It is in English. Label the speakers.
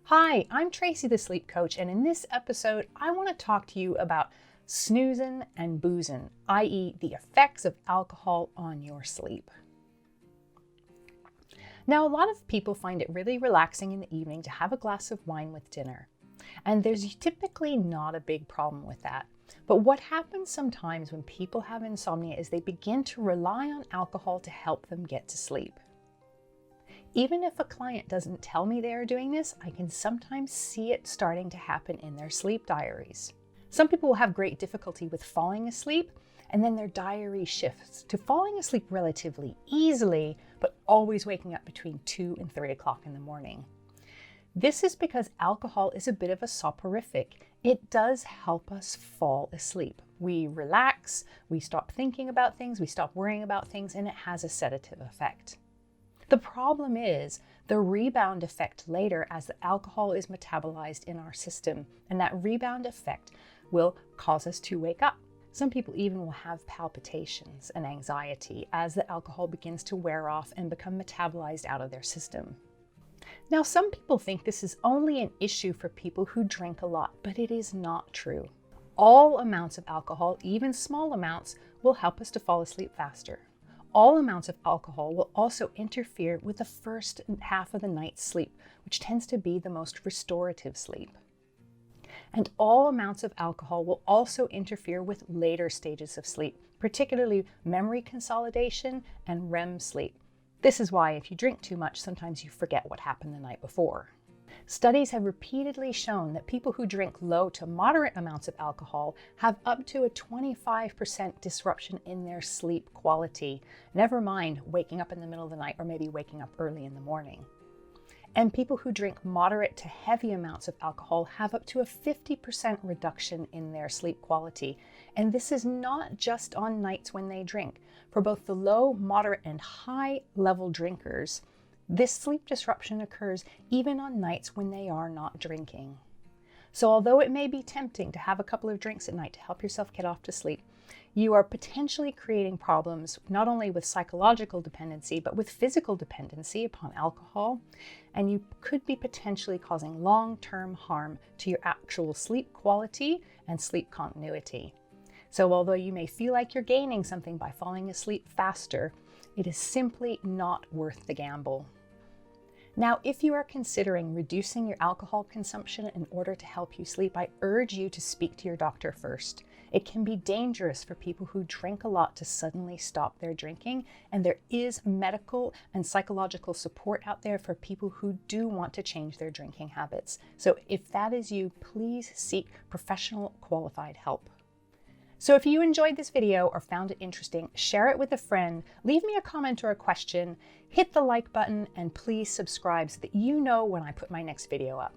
Speaker 1: Hi, I'm Tracy the Sleep Coach, and in this episode, I want to talk to you about snoozing and boozing, i.e. the effects of alcohol on your sleep. Now, a lot of people find it really relaxing in the evening to have a glass of wine with dinner, and there's typically not a big problem with that. But what happens sometimes when people have insomnia is they begin to rely on alcohol to help them get to sleep. Even if a client doesn't tell me they are doing this, I can sometimes see it starting to happen in their sleep diaries. Some people will have great difficulty with falling asleep, and then their diary shifts to falling asleep relatively easily, but always waking up between 2 and 3 o'clock in the morning. This is because alcohol is a bit of a soporific. It does help us fall asleep. We relax, we stop thinking about things, we stop worrying about things, and it has a sedative effect. The problem is the rebound effect later as the alcohol is metabolized in our system, and that rebound effect will cause us to wake up. Some people even will have palpitations and anxiety as the alcohol begins to wear off and become metabolized out of their system. Now, some people think this is only an issue for people who drink a lot, but it is not true. All amounts of alcohol, even small amounts, will help us to fall asleep faster. All amounts of alcohol will also interfere with the first half of the night's sleep, which tends to be the most restorative sleep. And all amounts of alcohol will also interfere with later stages of sleep, particularly memory consolidation and REM sleep. This is why if you drink too much, sometimes you forget what happened the night before. Studies have repeatedly shown that people who drink low to moderate amounts of alcohol have up to a 25% disruption in their sleep quality, never mind waking up in the middle of the night or maybe waking up early in the morning. And people who drink moderate to heavy amounts of alcohol have up to a 50% reduction in their sleep quality. And this is not just on nights when they drink. For both the low, moderate, and high level drinkers, this sleep disruption occurs even on nights when they are not drinking. So although it may be tempting to have a couple of drinks at night to help yourself get off to sleep, you are potentially creating problems not only with psychological dependency, but with physical dependency upon alcohol, and you could be potentially causing long-term harm to your actual sleep quality and sleep continuity. So although you may feel like you're gaining something by falling asleep faster, it is simply not worth the gamble. Now, if you are considering reducing your alcohol consumption in order to help you sleep, I urge you to speak to your doctor first. It can be dangerous for people who drink a lot to suddenly stop their drinking, and there is medical and psychological support out there for people who do want to change their drinking habits. So if that is you, please seek professional qualified help. So if you enjoyed this video or found it interesting, share it with a friend, leave me a comment or a question, hit the like button, and please subscribe so that you know when I put my next video up.